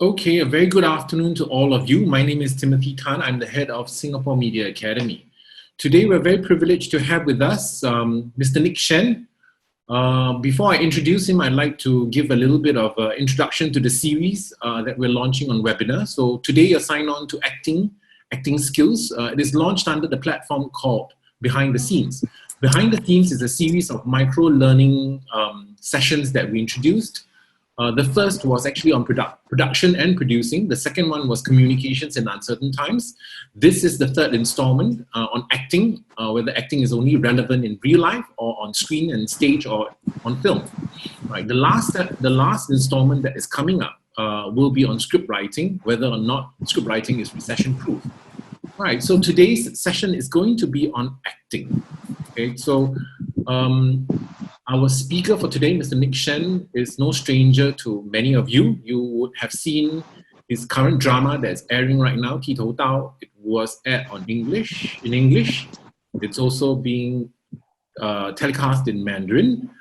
Okay, a very good afternoon to all of you. My name is Timothy Tan. I'm the head of Singapore Media Academy. Today, we're very privileged to have with us Mr. Nick Shen. Before I introduce him, I'd like to give a little bit of introduction to the series that we're launching on webinar. So today, you're signed on to acting skills. It is launched under the platform called Behind the Scenes. Behind the Scenes is a series of micro-learning sessions that we introduced. The first was actually on production and producing. The second one was communications in uncertain times. This is the third installment on acting, whether acting is only relevant in real life or on screen and stage or on film. Right. The last installment that is coming up will be on script writing, whether or not script writing is recession-proof. All right, so today's session is going to be on acting. Okay, so our speaker for today, Mr. Nick Shen, is no stranger to many of you. You would have seen his current drama that's airing right now, Ti Tou Dao. It was aired in English. It's also being telecast in Mandarin.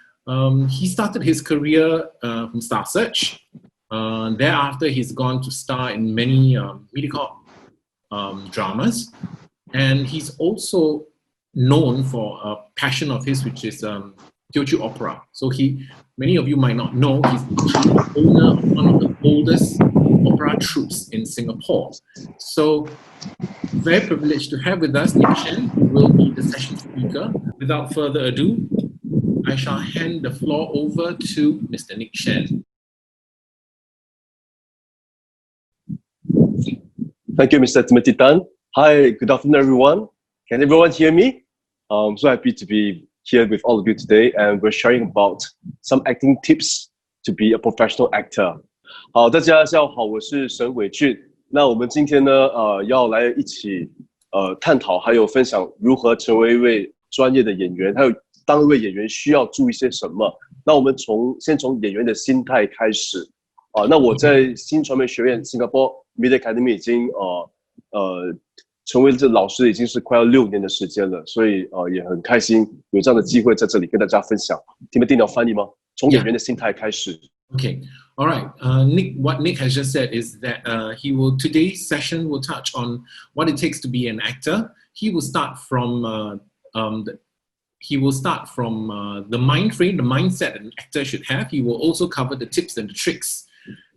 He started his career from Star Search. Thereafter, he's gone to star in many MediaCorp dramas. And he's also known for a passion of his, which is Teochew opera. So many of you might not know, he's the owner of one of the oldest opera troupes in Singapore. So very privileged to have with us Nick Shen, who will be the session speaker. Without further ado, I shall hand the floor over to Mr. Nick Shen. Thank you, Mr. Timothy Tan. Hi, good afternoon, everyone. Can everyone hear me? I'm so happy to be here with all of you today, and we're sharing about some acting tips to be a professional actor. 好，大家下午好，我是沈伟俊。那我们今天呢，要来一起探讨还有分享如何成为一位专业的演员，还有当一位演员需要注意些什么。那我们先从演员的心态开始。那我在新传媒学院 Singapore MediaAcademy 已经成为这老师已经是快要6年的时间了，所以也很开心有这样的机会在这里跟大家分享。听不听到翻译吗？从演员的心态开始。Okay, all right. What Nick has just said is that today's session will touch on what it takes to be an actor. He will start from the mind frame, the mindset an actor should have. He will also cover the tips and the tricks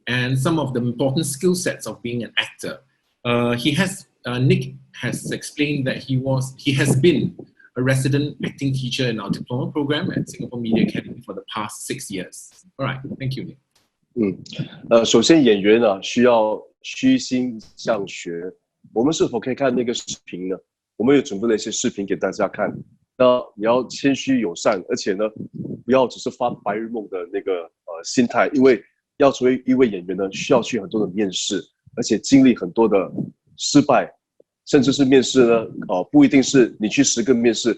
and some of the important skill sets of being an actor. Nick has explained that he has been a resident acting teacher in our diploma program at Singapore Media Academy for the past 6 years. All right, thank you, Nick. 首先演员需要虚心向学。我们是否可以看那个视频呢？我们有准备了一些视频给大家看。那你要谦虚友善，而且呢，不要只是发白日梦的那个心态，因为要成为一位演员呢，需要去很多的面试，而且经历很多的失败，甚至是面试呢，不一定是你去10个面试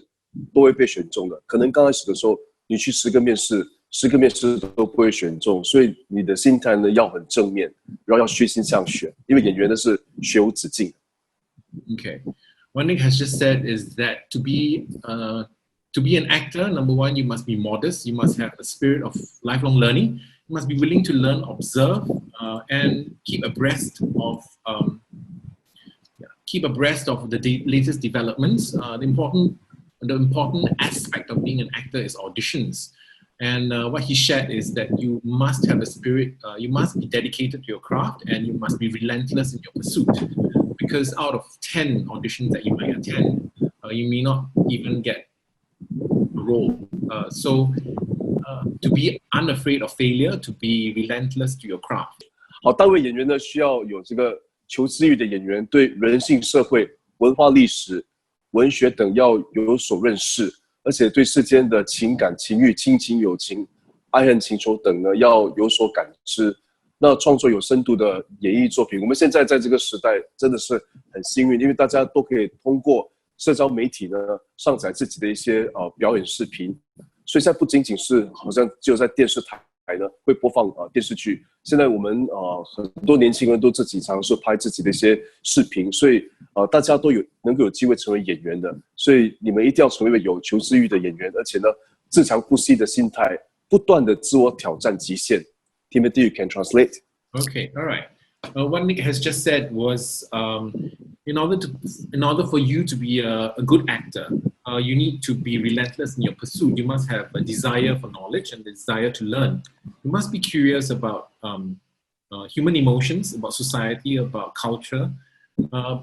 都会被选中的，可能刚开始的时候你去10个面试都不会选中，所以你的心态呢要很正面，然后要虚心向学，因为演员呢是学无止境。Okay, what Nick has just said is that to be an actor, number one, you must be modest. You must have a spirit of lifelong learning. You must be willing to learn, observe, and keep abreast of the latest developments. The important aspect of being an actor is auditions. And what he shared is that you must have a spirit, you must be dedicated to your craft, and you must be relentless in your pursuit. Because out of 10 auditions that you might attend, you may not even get a role. So to be unafraid of failure, to be relentless to your craft. 好，当位演员呢，需要有这个求知欲的演员，对人性、社会、文化、历史、文学等要有所认识，而且对世间的情感、情欲、亲情、友情、爱恨情仇等呢，要有所感知。那创作有深度的演艺作品，我们现在在这个时代真的是很幸运，因为大家都可以通过社交媒体呢上载自己的一些表演视频，所以现在不仅仅是好像只有在电视台呢会播放电视剧，现在我们很多年轻人都自己尝试拍自己的一些视频，所以大家都能够有机会成为演员的，所以你们一定要成为有求知欲的演员，而且呢自强不息的心态，不断的自我挑战极限。Timothy, you can translate. Okay, all right. What Nick has just said was, in order for you to be a good actor, you need to be relentless in your pursuit. You must have a desire for knowledge and the desire to learn. You must be curious about human emotions, about society, about culture,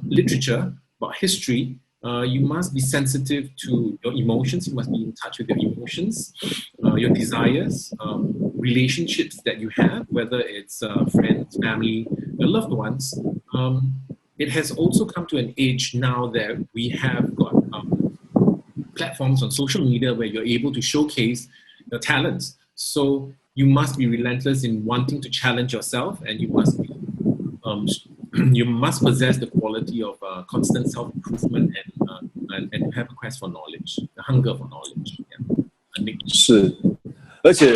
literature, about history. You must be sensitive to your emotions. You must be in touch with your emotions, your desires, relationships that you have, whether it's friends, family, your loved ones. It has also come to an age now that we have got platforms on social media where you're able to showcase your talents. So you must be relentless in wanting to challenge yourself, and you must be you must possess the quality of constant self-improvement and have a quest for knowledge, the hunger for knowledge. Yeah. 是，而且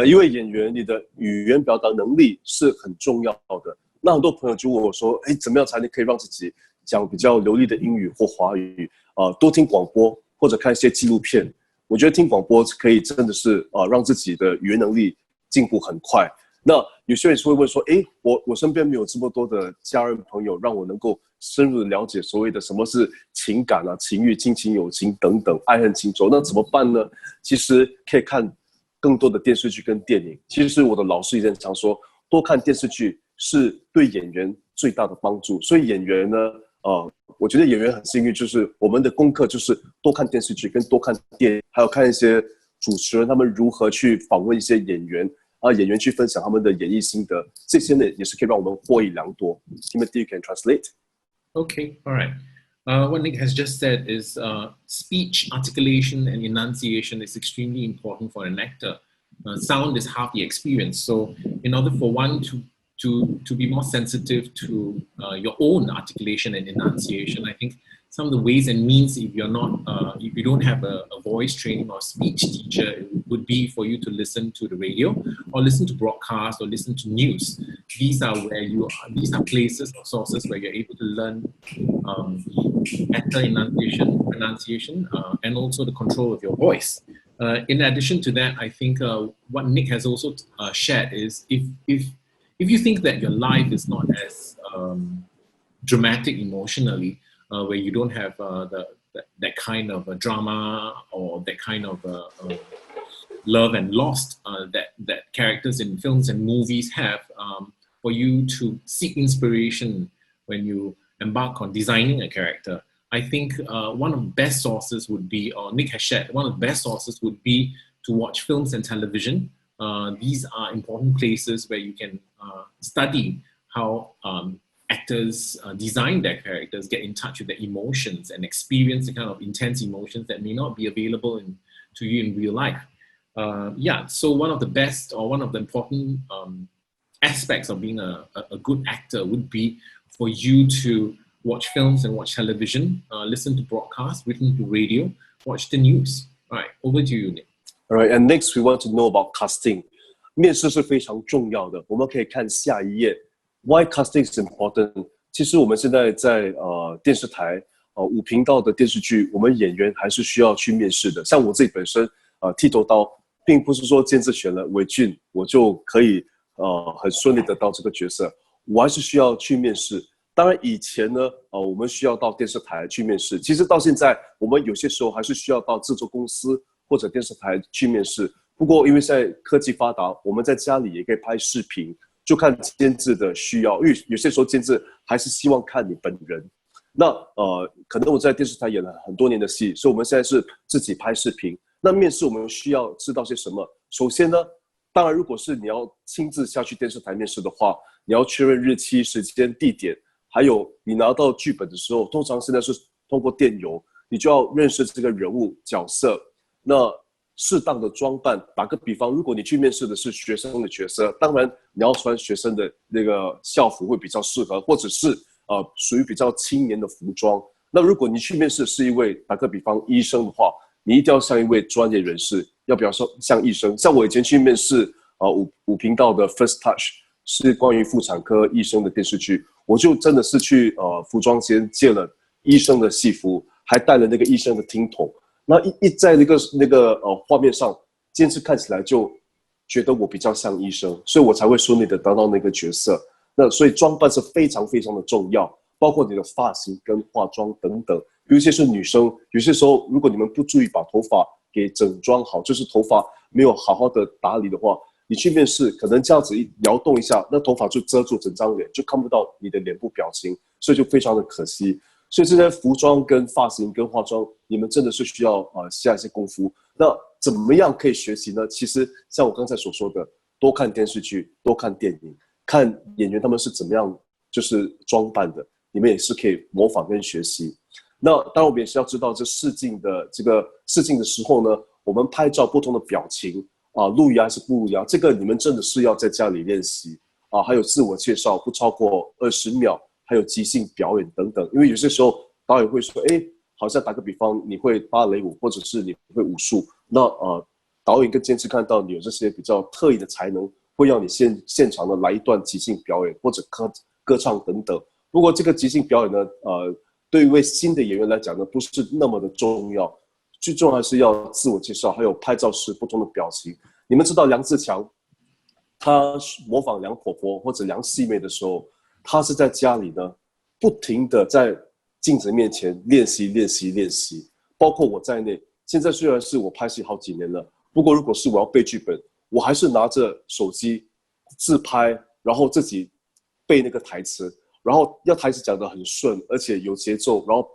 因为演员你的语言表达能力是很重要的。那很多朋友就问我说，哎，怎么样才能可以让自己讲比较流利的英语或华语？多听广播或者看一些纪录片。我觉得听广播可以真的是让自己的语言能力进步很快。那有些人是会问说，哎，我身边没有这么多的家人朋友，让我能够深入的了解所谓的什么是情感啊、情欲、亲情、友情等等、爱恨情仇，那怎么办呢？其实可以看更多的电视剧跟电影。其实我的老师以前常说，多看电视剧是对演员最大的帮助。所以演员呢，我觉得演员很幸运，就是我们的功课就是多看电视剧，跟多看电影，还有看一些主持人他们如何去访问一些演员。演员去分享他们的演艺心得，这些呢也是可以让我们获益良多。Timothy, you can translate. Okay, all right. What Nick has just said is speech, articulation, and enunciation is extremely important for an actor. Sound is half the experience. So, in order for one to be more sensitive to your own articulation and enunciation, I think some of the ways and means, if you don't have a voice training or speech teacher, it would be for you to listen to the radio or listen to broadcasts or listen to news. These are places or sources where you're able to learn actor pronunciation, and also the control of your voice. In addition to that, I think what Nick has also shared is if you think that your life is not as dramatic emotionally, where you don't have that kind of drama or that kind of love and loss that characters in films and movies have, for you to seek inspiration when you embark on designing a character. I think one of the best sources would be, or Nick has shared, one of the best sources would be to watch films and television. These are important places where you can study how actors design their characters, get in touch with their emotions and experience the kind of intense emotions that may not be available to you in real life. So one of the best or one of the important aspects of being a good actor would be for you to watch films and watch television, listen to broadcasts, listen to radio, watch the news. All right, over to you, Nick. All right, and next we want to know about casting. 面试是非常重要的，我们可以看下一页。Why casting is important？ 其实我们现在在电视台5频道的电视剧，我们演员还是需要去面试的。像我自己本身剃头刀，并不是说监制选了韦俊，我就可以很顺利得到这个角色，我还是需要去面试。当然以前呢，我们需要到电视台去面试。其实到现在，我们有些时候还是需要到制作公司或者电视台去面试。不过因为现在科技发达，我们在家里也可以拍视频。就看监制的需要，因为有些时候监制还是希望看你本人。那可能我在电视台演了很多年的戏，所以我们现在是自己拍视频。那面试我们需要知道些什么？首先呢，当然如果是你要亲自下去电视台面试的话，你要确认日期、时间、地点，还有你拿到剧本的时候，通常现在是通过电邮，你就要认识这个人物角色。那适当的装扮，打个比方，如果你去面试的是学生的角色，当然你要穿学生的那个校服会比较适合，或者是属于比较青年的服装。那如果你去面试是一位打个比方医生的话，你一定要像一位专业人士，要不要像医生？像我以前去面试5频道的 First Touch 是关于妇产科医生的电视剧，我就真的是去服装间借了医生的戏服，还带了那个医生的听筒。那一在那个画面上，监制看起来就觉得我比较像医生，所以我才会顺利的得到那个角色。那所以装扮是非常非常的重要，包括你的发型跟化妆等等。尤其是女生，有些时候如果你们不注意把头发给整装好，就是头发没有好好的打理的话，你去面试可能这样子一摇动一下，那头发就遮住整张脸，就看不到你的脸部表情，所以就非常的可惜。所以这些服装跟发型跟化妆，你们真的是需要下一些功夫。那怎么样可以学习呢？其实像我刚才所说的，多看电视剧，多看电影，看演员他们是怎么样就是装扮的，你们也是可以模仿跟学习。那当然我们也是要知道，这试镜的时候呢，我们拍照不同的表情露牙还是不露牙，这个你们真的是要在家里练习还有自我介绍不超过20秒，还有即兴表演等等。因为有些时候导演会说，好像打个比方，你会芭蕾舞或者是你会武术，那导演跟监制看到你有这些比较特异的才能，会要你现场的来一段即兴表演或者歌唱等等。不过这个即兴表演呢，对于一位新的演员来讲呢，不是那么的重要，最重要还是要自我介绍，还有拍照时不同的表情。你们知道梁自强，他模仿梁婆婆或者梁细妹的时候，他是在家里呢，不停的在镜子面前练习，包括我在内。现在虽然是我拍戏好几年了，不过如果是我要背剧本，我还是拿着手机自拍，然后自己背那个台词。然后要台词讲得很顺，而且有节奏，然后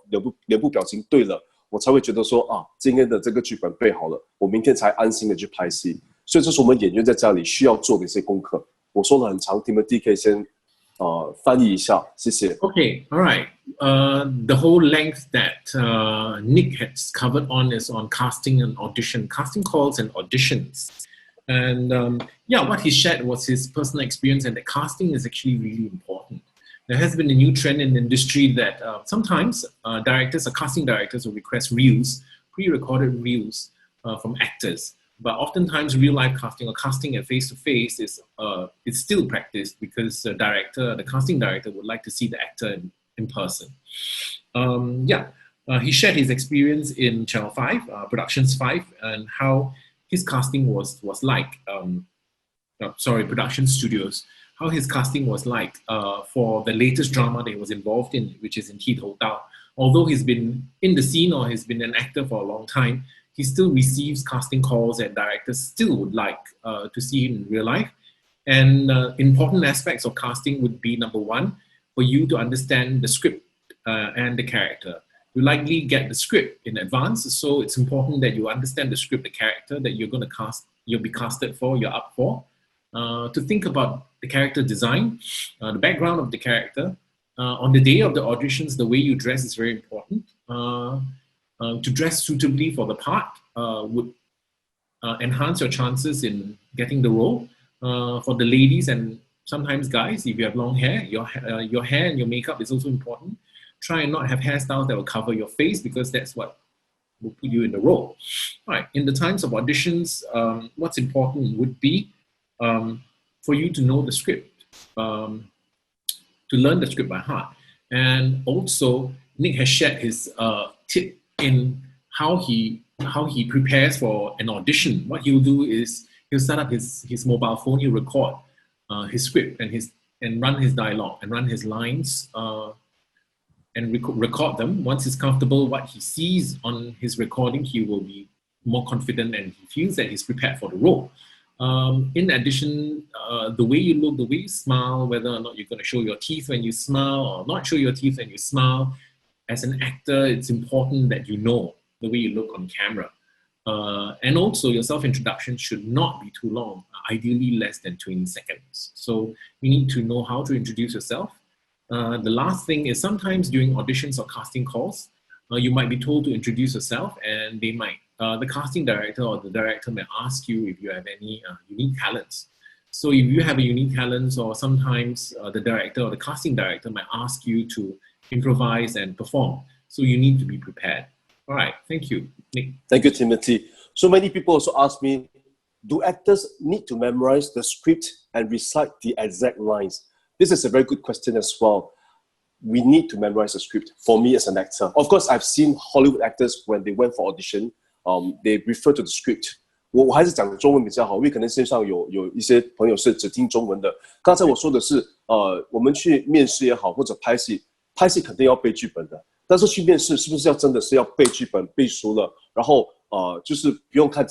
脸部表情对了，我才会觉得说今天的这个剧本背好了，我明天才安心的去拍戏。所以这是我们演员在家里需要做的一些功课。我说了很长 ，Timothy 可以先翻译一下，谢谢。Okay, all right. The whole length that Nick has covered on is on casting and audition, casting calls and auditions. And what he shared was his personal experience, and that casting is actually really important. There has been a new trend in the industry that sometimes casting directors will request reels, pre-recorded reels from actors. But oftentimes real life casting or casting at face-to-face is still practiced because the casting director would like to see the actor in person. He shared his experience in Channel 5, Productions 5, and how his casting was like, Production Studios, how his casting was like for the latest drama that he was involved in, which is Untitled Chapter. Although he's been in the scene or he's been an actor for a long time, he still receives casting calls and directors still would like to see him in real life. And important aspects of casting would be, number one, for you to understand the script and the character. You likely get the script in advance, so it's important that you understand the script, the character that you're going to cast, you'll be casted for, you're up for. To think about the character design, the background of the character. On the day of the auditions, the way you dress is very important. To dress suitably for the part would enhance your chances in getting the role. For the ladies and sometimes guys, if you have long hair, your hair and your makeup is also important. Try and not have hairstyles that will cover your face because that's what will put you in the role. All right. In the times of auditions, what's important would be for you to know the script, to learn the script by heart. And also, Nick has shared his tip in how he prepares for an audition. What he'll do is he'll set up his mobile phone, he'll record his script and run his dialogue and run his lines and record them. Once he's comfortable, what he sees on his recording, he will be more confident and he feels that he's prepared for the role. In addition, the way you look, the way you smile, whether or not you're going to show your teeth when you smile or not show your teeth when you smile. As an actor, it's important that you know the way you look on camera. And also, your self-introduction should not be too long, ideally less than 20 seconds. So you need to know how to introduce yourself. The last thing is sometimes during auditions or casting calls, you might be told to introduce yourself and they might, the casting director or the director may ask you if you have any unique talents. So if you have a unique talent, or sometimes the director or the casting director might ask you to improvise and perform. So you need to be prepared. All right, thank you, Nick. Thank you, Timothy. So many people also ask me, do actors need to memorize the script and recite the exact lines? This is a very good question as well. We need to memorize the script. For me as an actor, of course, I've seen Hollywood actors when they went for audition, they refer to the script, 我还是讲中文比较好，因为可能线上有一些朋友是只听中文的。刚才我说的是，我们去面试也好，或者拍戏肯定要背剧本的。但是去面试是不是真的是要背剧本背熟了，然后就是不用看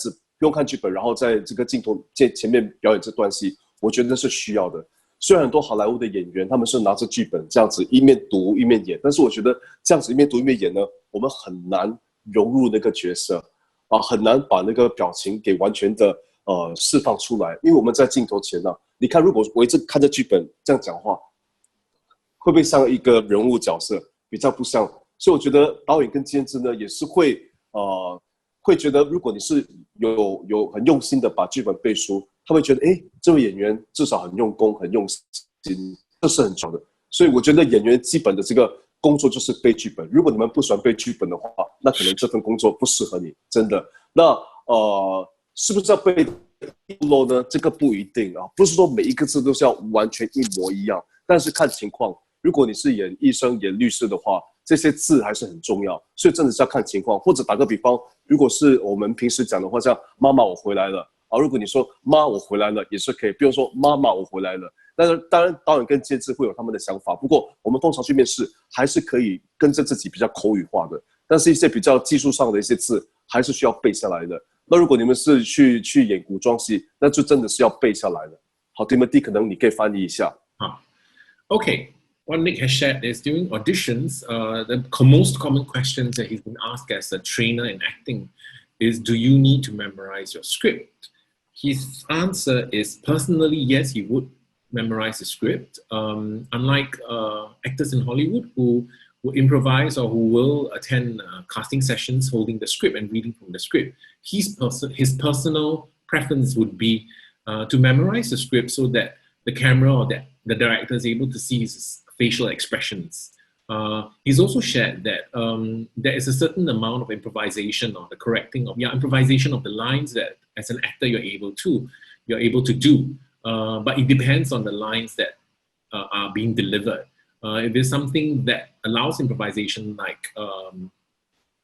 剧本，然后在这个镜头前面表演这段戏，我觉得是需要的。虽然很多好莱坞的演员他们是拿着剧本这样子一面读一面演，但是我觉得这样子一面读一面演呢，我们很难融入那个角色很难把那个表情给完全的释放出来，因为我们在镜头前呢，你看如果我一直看着剧本这样讲话，会不会像一个人物角色？比较不像。所以我觉得导演跟监制呢也是会觉得，如果你是有很用心的把剧本背熟，他会觉得这位演员至少很用功很用心，这是很重要的。所以我觉得演员基本的这个工作就是背剧本。如果你们不喜欢背剧本的话，那可能这份工作不适合你，真的。那是不是要背呢？这个不一定不是说每一个字都是要完全一模一样，但是看情况。如果你是演医生演律师的话，这些字还是很重要，所以真的是要看情况。或者打个比方，如果是我们平时讲的话，像妈妈我回来了如果你说妈我回来了也是可以，不用说妈妈我回来了。但是当然导演跟监制会有他们的想法，不过我们通常去面试还是可以跟着自己比较口语化的，但是一些比较技术上的一些字还是需要背下来的。那如果你们是去演古装戏，那就真的是要背下来的。好 Timothy 可能你可以翻译一下。OK，what Nick has shared is during auditions, the most common questions that he's been asked as a trainer in acting is, do you need to memorize your script? His answer is, personally, yes, he would memorize the script. Unlike actors in Hollywood who improvise or who will attend casting sessions holding the script and reading from the script, his personal preference would be to memorize the script so that the camera or that the director is able to see his facial expressions. He's also shared that there is a certain amount of improvisation or the correcting of improvisation of the lines that as an actor you're able to do, but it depends on the lines that are being delivered. If there's something that allows improvisation, like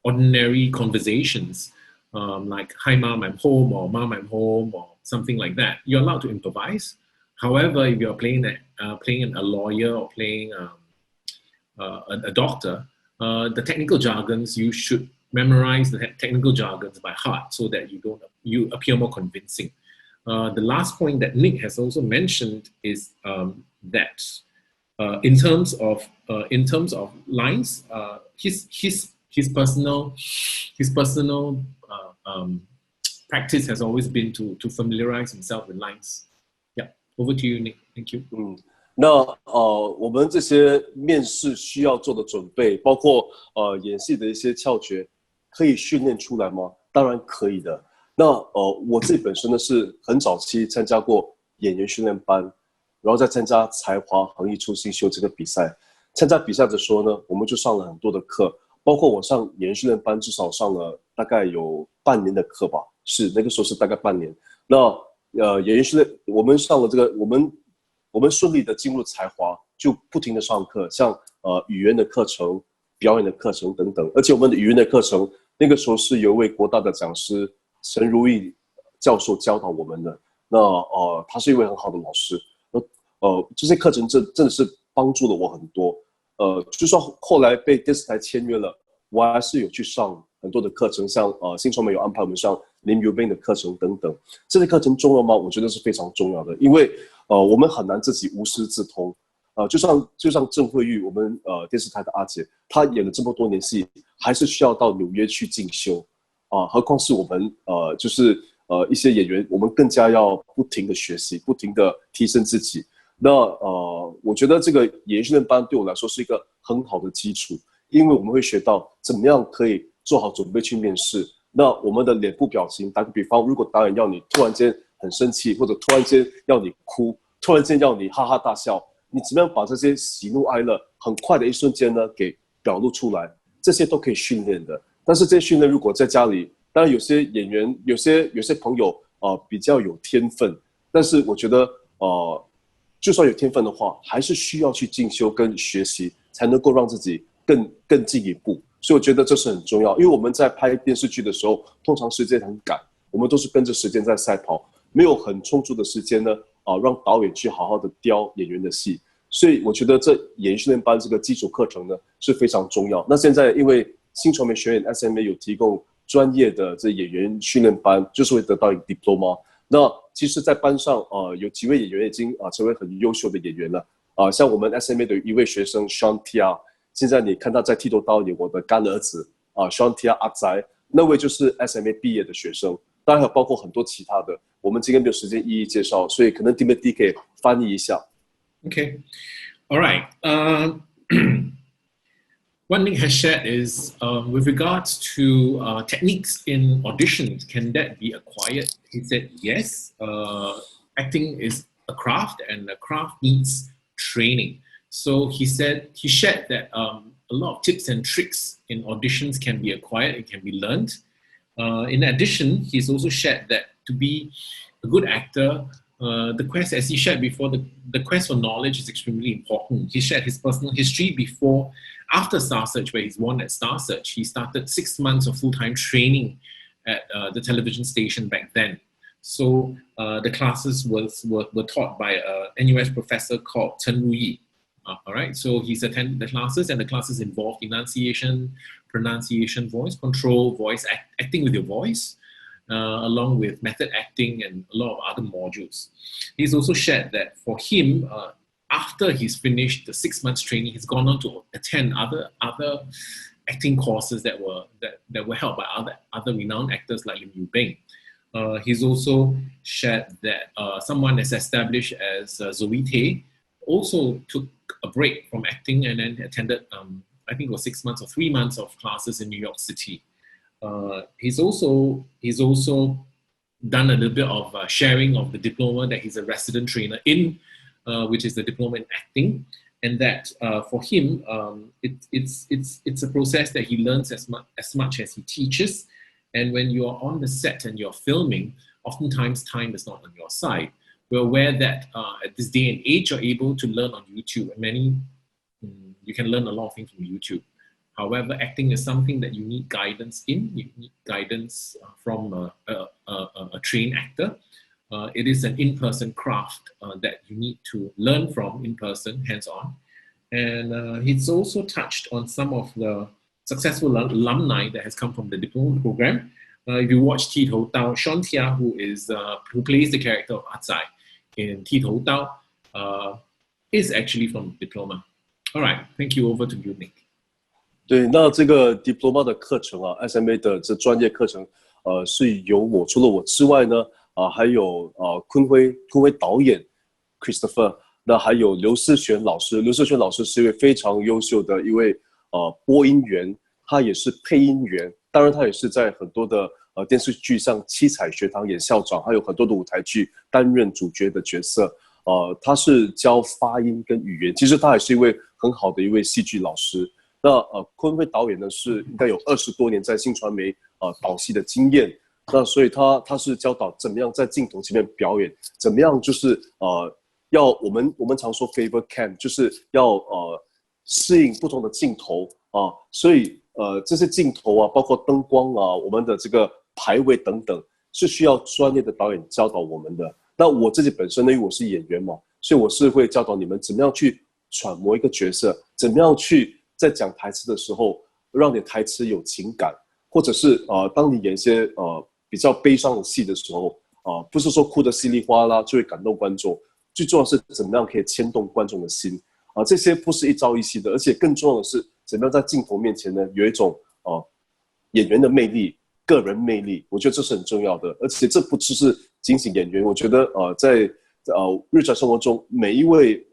ordinary conversations, like "Hi mom, I'm home," or "Mom, I'm home," or something like that, you're allowed to improvise. However, if you're playing a lawyer or playing a doctor, the technical jargons, you should memorize the technical jargons by heart so that you appear more convincing. The last point that Nick has also mentioned is that in terms of lines, his personal practice has always been to familiarize himself with lines. Yeah, over to you, Nick. Thank you. 那我们这些面试需要做的准备，包括演戏的一些窍诀，可以训练出来吗？当然可以的。那我自己本身呢是很早期参加过演员训练班，然后再参加才华横溢出新秀这个比赛。参加比赛的时候呢，我们就上了很多的课，包括我上演员训练班至少上了大概有半年的课吧，是那个时候是大概半年。那演员训练我们上了这个我们顺利的进入才华，就不停的上课，像语言的课程、表演的课程等等。而且我们的语言的课程，那个时候是有一位国大的讲师陈如意教授教导我们的。那他是一位很好的老师。这些课程真的是帮助了我很多。就算后来被电视台签约了，我还是有去上很多的课程，像新传媒有安排我们上林友斌的课程等等。这些课程重要吗？我觉得是非常重要的，因为我们很难自己无师自通。就像郑慧玉，我们电视台的阿姐，她演了这么多年戏，还是需要到纽约去进修何况是我们就是一些演员，我们更加要不停的学习，不停的提升自己。那我觉得这个演员训练班对我来说是一个很好的基础，因为我们会学到怎么样可以做好准备去面试。那我们的脸部表情，打个比方，如果导演要你突然间很生气，或者突然间要你哭，突然间要你哈哈大笑，你怎么样把这些喜怒哀乐很快的一瞬间呢给表露出来？这些都可以训练的。但是这些训练如果在家里，当然有些演员、有些朋友比较有天分，但是我觉得就算有天分的话，还是需要去进修跟学习，才能够让自己更进一步。所以我觉得这是很重要，因为我们在拍电视剧的时候，通常时间很赶，我们都是跟着时间在赛跑，没有很充足的时间呢让导演去好好的雕演员的戏。所以我觉得这演艺训练班这个基础课程呢是非常重要。那现在因为新传媒学院 SMA 有提供专业的这演员训练班，就是会得到一个 diploma。那其实，在班上有几位演员已经成为很优秀的演员了像我们 SMA 的一位学生 Sean Tia， 现在你看他在剃头刀演我的干儿子Sean Tia 阿仔，那位就是 SMA 毕业的学生。当然还有包括很多其他的，我们今天没有时间一一介绍，所以可能 Timothy 可以翻译一下。Okay, all right. One Nick has shared is with regards to techniques in auditions, can that be acquired? He said yes. Acting is a craft, and a craft needs training. So he shared that a lot of tips and tricks in auditions can be acquired, it can be learned. In addition, he's also shared that to be a good actor, the quest, as he shared before, the quest for knowledge is extremely important. He shared his personal history after Star Search, where he's won at Star Search. He started 6 months of full-time training at the television station back then. So the classes were taught by a NUS professor called Chen Ruyi. All right, so he's attended the classes, and the classes involved enunciation, pronunciation, voice control, acting with your voice, along with method acting and a lot of other modules. He's also shared that for him, after he's finished the 6 months training, he's gone on to attend other acting courses that were held by other renowned actors like Lim Yu Beng. He's also shared that someone as established as Zoe Tay also took a break from acting and then attended, I think it was 6 months or 3 months of classes in New York City. He's also done a little bit of sharing of the diploma that he's a resident trainer in, which is the diploma in acting, and that for him, it's a process that he learns as much as he teaches. And when you are on the set and you're filming, oftentimes time is not on your side. We're aware that at this day and age, you're able to learn on YouTube, and you can learn a lot of things from YouTube. However, acting is something that you need guidance in. You need guidance from a trained actor. It is an in-person craft that you need to learn from in person, hands-on. And he's also touched on some of the successful alumni that has come from the diploma program. If you watch Ti Tou Dao, Sean Tia, who plays the character of Atzai in Ti Tou Dao, is actually from diploma. All right, thank you. Over to you, Nick. 对，那这个 diploma 的课程SMA 的这专业课程，是由我除了我之外呢，还有坤辉导演 Christopher， 那还有刘思璇老师。刘思璇老师是一位非常优秀的一位播音员，他也是配音员，当然他也是在很多的电视剧像七彩学堂演校长，还有很多的舞台剧担任主角的角色。他是教发音跟语言，其实他还是一位很好的一位戏剧老师。那坤辉导演呢是应该有20多年在新传媒导戏的经验，那所以他是教导怎么样在镜头前面表演，怎么样就是要我们常说 favor cam， 就是要适应不同的镜头所以这些镜头包括灯光我们的这个排位等等，是需要专业的导演教导我们的。那我自己本身呢，因为我是演员嘛，所以我是会教导你们怎么样去揣摩一个角色，怎么样去在讲台词的时候让你的台词有情感，或者是当你演一些比较悲伤的戏的时候不是说哭得稀里哗啦就会感动观众，最重要的是怎么样可以牵动观众的心这些不是一朝一夕的，而且更重要的是怎么样在镜头面前呢有一种演员的魅力，个人魅力，我觉得这是很重要的。而且这不只是仅仅演员，我觉得在日常生活中每一位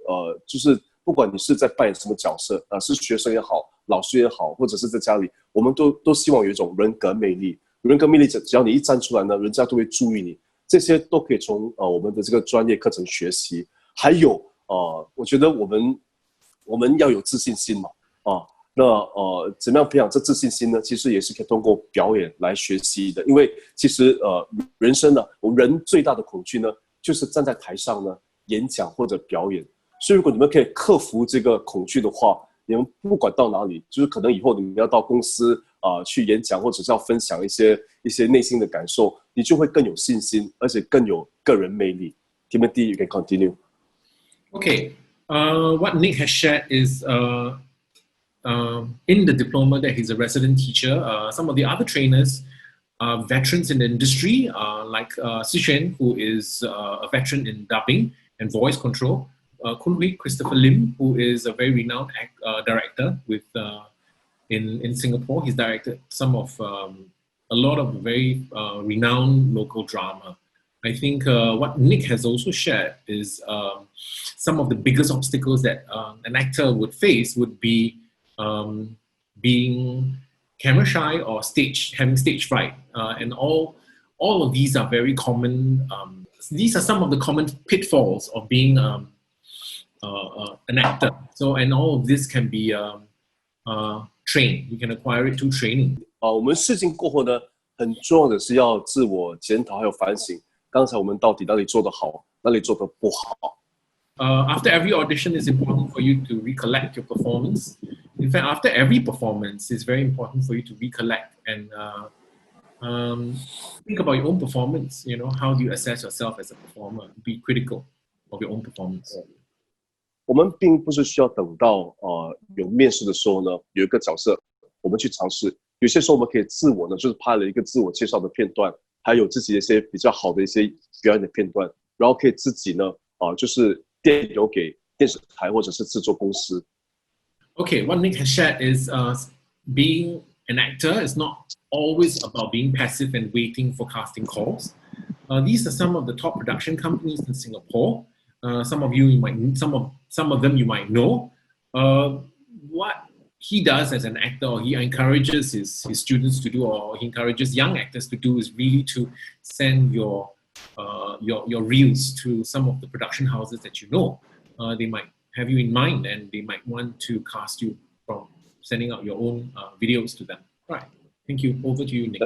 就是不管你是在扮演什么角色是学生也好，老师也好，或者是在家里，我们都希望有一种人格魅力。人格魅力只要你一站出来呢，人家都会注意你，这些都可以从我们的这个专业课程学习。还有我觉得我们要有自信心嘛那怎么样培养这自信心呢？其实也是可以通过表演来学习的。因为其实人生呢，我们人最大的恐惧呢，就是站在台上呢演讲或者表演。所以如果你们可以克服这个恐惧的话，你们不管到哪里，就是可能以后你们要到公司去演讲或者是要分享一些内心的感受，你就会更有信心，而且更有个人魅力。Timothy, you can continue. Okay, what Nick has shared is in the diploma that he's a resident teacher. Some of the other trainers are veterans in the industry, like Sishen, who is a veteran in dubbing and voice control. Kun Hui Christopher Lim, who is a very renowned director with in Singapore. He's directed some of a lot of very renowned local drama. I think what Nick has also shared is some of the biggest obstacles that an actor would face would be being camera shy or having stage fright, and all of these are very common. These are some of the common pitfalls of being an actor. So, and all of this can be trained. You can acquire it through training. 我们试镜过后呢，很重要的是要自我检讨还有反省。刚才我们到底哪里做得好，哪里做得不好。After every audition, it's important for you to recollect your performance. In fact, after every performance, it's very important for you to recollect and think about your own performance. You know, how do you assess yourself as a performer? Be critical of your own performance. 我们并不是需要等到有面试的时候呢，有一个角色，我们去尝试。有些时候我们可以自我呢，就是拍了一个自我介绍的片段，还有自己的一些比较好的一些表演的片段，然后可以自己呢，就是电邮给电视台或者是制作公司。Okay, what Nick has shared is being an actor is not always about being passive and waiting for casting calls. These are some of the top production companies in Singapore. Some of them you might know. What he does as an actor, or he encourages his students to do, or he encourages young actors to do, is really to send your reels to some of the production houses that you know. They might have you in mind, and they might want to cast you from sending out your own videos to them. Right. Thank you. Over to you, Nick.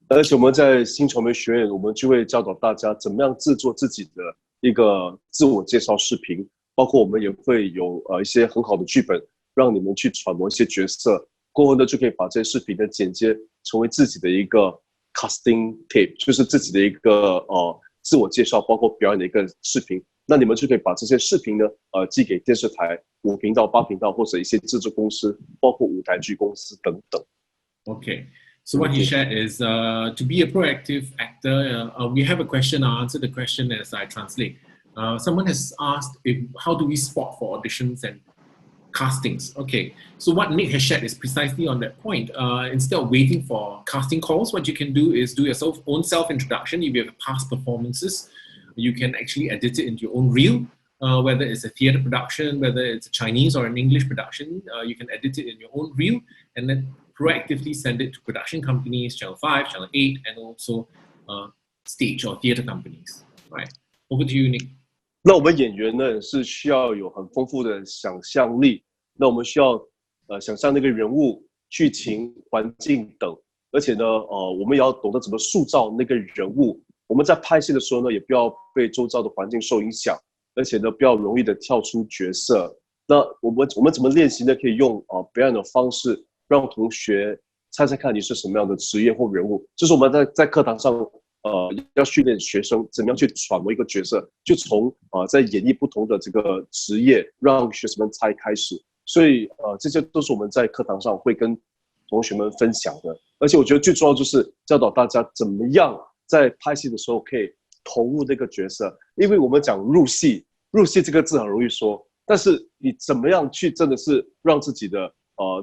而且我们在新传媒学院，我们就会教导大家怎么样制作自己的一个自我介绍视频，包括我们也会有一些很好的剧本，让你们去揣摩一些角色，过后呢就可以把这些视频的剪接成为自己的一个 casting tape， 就是自己的一个自我介绍，包括表演的一个视频。那你们就可以把这些视频呢寄给电视台5频道、8频道或者一些制作公司，包括舞台剧公司等等。Okay. So what he shared is to be a proactive actor. We have a question. I'll answer the question as I translate. Someone has asked, how do we spot for auditions and castings? Okay, so what Nick has shared is precisely on that point. Instead of waiting for casting calls, what you can do is do your own self-introduction. If you have past performances, you can actually edit it into your own reel. Whether it's a theater production, whether it's a Chinese or an English production, you can edit it in your own reel and then proactively send it to production companies, Channel 5, Channel 8, and also stage or theater companies. Right. Over to you, Nick. 那我们演员呢是需要有很丰富的想象力，那我们需要想象那个人物、剧情、环境等，而且呢我们也要懂得怎么塑造那个人物。我们在拍戏的时候呢，也不要被周遭的环境受影响，而且呢不要容易的跳出角色。那我们怎么练习呢？可以用表演的方式让同学猜猜看你是什么样的职业或人物。这是我们在课堂上要训练学生怎么样去揣摩一个角色，就从在演绎不同的这个职业，让学生们猜开始。所以这些都是我们在课堂上会跟同学们分享的。而且我觉得最重要就是教导大家怎么样在拍戏的时候可以投入那个角色，因为我们讲入戏这个字很容易说，但是你怎么样去真的是让自己的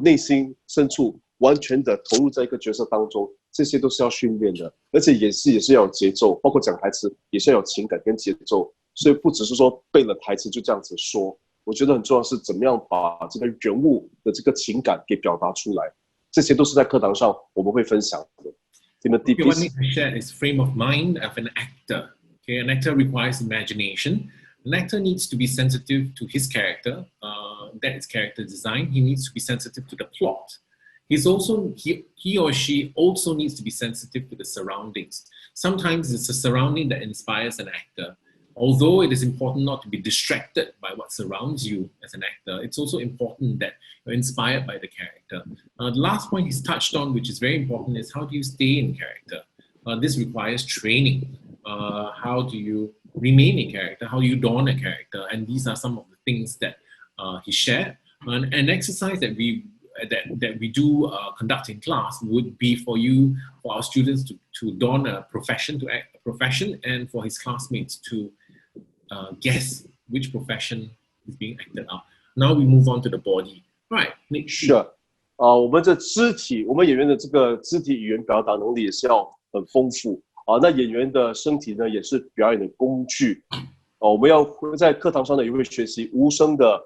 内心深处完全的投入在一个角色当中，这些都是要训练的。而且演戏也是要有节奏，包括讲台词也是要有情感跟节奏，所以不只是说背了台词就这样子说。我觉得很重要是怎么样把这个人物的这个情感给表达出来，这些都是在课堂上我们会分享的。Timothy, what I need to share is frame of mind of an actor. Okay, an actor requires imagination. An actor needs to be sensitive to his character, that is character design. He needs to be sensitive to the plot. He or she also needs to be sensitive to the surroundings. Sometimes it's the surrounding that inspires an actor, although it is important not to be distracted by what surrounds you as an actor, it's also important that you're inspired by the character. The last point he's touched on, which is very important, is how do you stay in character? This requires training. How do you remain a character? How do you don a character? And these are some of the things that he shared. An exercise that we do conduct in class would be for our students to don a profession, to act a profession, and for his classmates to guess which profession is being acted out. Now we move on to the body. Right, Nick. Sure. 我们演员的这个肢体语言表达能力也是要很丰富啊。那演员的身体呢，也是表演的工具。我们要在课堂上呢，也会学习无声的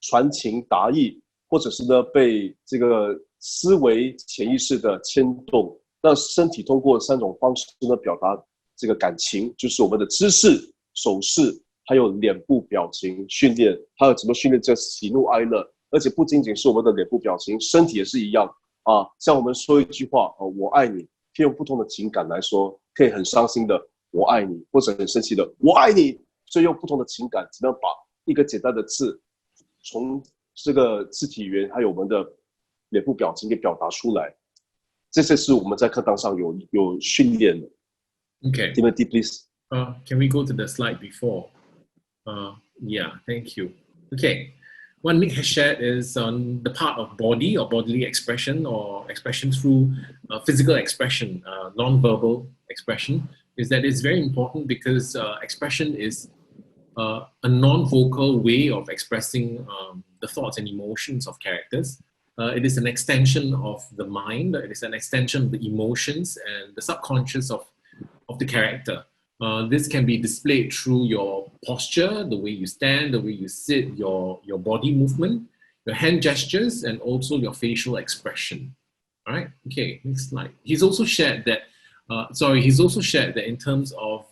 传情达意，或者是呢被这个思维潜意识的牵动。那身体通过3种方式呢表达这个感情，就是我们的姿势、手势，还有脸部表情训练，还有怎么训练这喜怒哀乐。而且不仅仅是我们的脸部表情，身体也是一样啊。像我们说一句话，我爱你，可以用不同的情感来说，可以很伤心的我爱你，或者很生气的我爱你。所以用不同的情感，只能把一个简单的字，从这个肢体语言还有我们的脸部表情给表达出来。这些是我们在课堂上有训练的。Okay. Timothy, please. Can we go to the slide before? Yeah, thank you. Okay. What Nick has shared is on the part of body or bodily expression or expression through physical expression, non-verbal expression, is that it's very important because expression is a non-vocal way of expressing the thoughts and emotions of characters. It is an extension of the mind, it is an extension of the emotions and the subconscious of the character. This can be displayed through your posture, the way you stand, the way you sit, your body movement, your hand gestures, and also your facial expression. All right. Okay. Next slide. He's also shared that. In terms of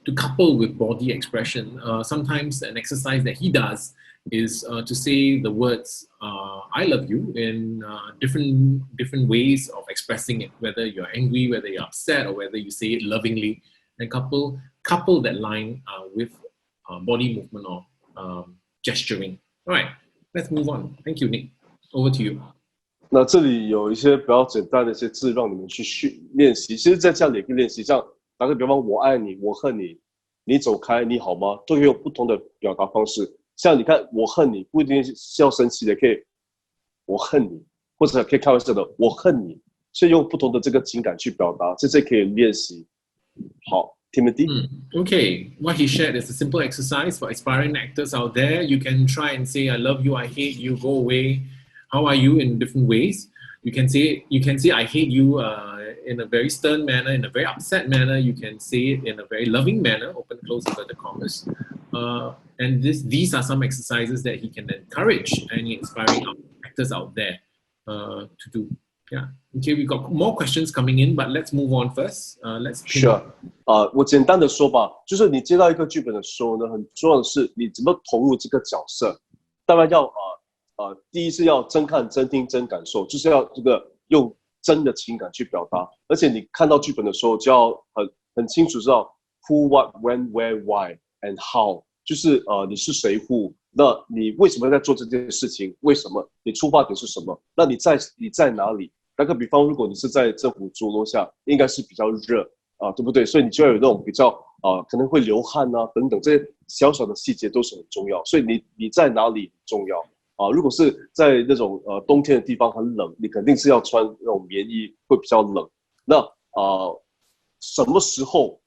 to couple with body expression, sometimes an exercise that he does is to say the words "I love you" in different ways of expressing it. Whether you're angry, whether you're upset, or whether you say it lovingly. And couple that line with body movement or gesturing. All right, let's move on. Thank you, Nick. Over to you. 那这里有一些比较简单的一些字，让你们去练习。其实，在这样的一个练习，像打个比方，我爱你，我恨你，你走开，你好吗？都有不同的表达方式。像你看，我恨你，不一定是要生气的，可以我恨你，或者可以开玩笑的，我恨你。所以用不同的这个情感去表达，这些可以练习。好 ，Timothy. Okay, what he shared is a simple exercise for aspiring actors out there. You can try and say "I love you," "I hate you," "Go away," "How are you?" in different ways. You can say "I hate you" in a very stern manner, in a very upset manner. You can say it in a very loving manner. Open, close inverted commas. And these are some exercises that he can encourage any aspiring actors out there to do. Yeah. Okay, we got more questions coming in, but let's move on first. Sure. 我简单的说吧，就是你接到一个剧本的时候呢，很重要的是你怎么投入这个角色。当然要第一是要真看、真听、真感受，就是要这个用真的情感去表达。而且你看到剧本的时候，就要很清楚知道 who, what, when, where, why, and how。就是你是谁 who， 那你为什么在做这件事情？为什么？你出发点是什么？那你在哪里？打个比方，如果你是在政府桌楼下，应该是比较热对不对？所以你就要有那种比较可能会流汗等等这些小小的细节都是很重要。所以你在哪里很重要如果是在那种冬天的地方很冷，你肯定是要穿那种棉衣，会比较冷。那什么时候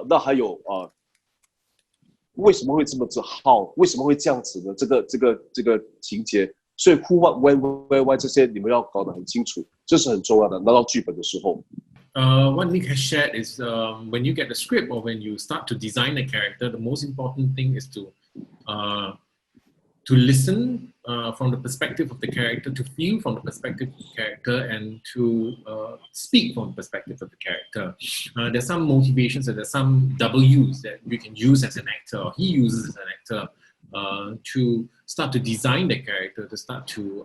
那还有为什么会这么子 how 为什么会这样子的这个情节？所以 who, what, when, where, why 这些你们要搞得很清楚，这是很重要的。拿到剧本的时候。What Nick has shared is when you get the script or when you start to design a character, the most important thing is to listen from the perspective of the character, to feel from the perspective of the character, and to speak from the perspective of the character. There's some motivations and there's some W's that you can use as an actor, or he uses as an actor, to start to design the character, to start to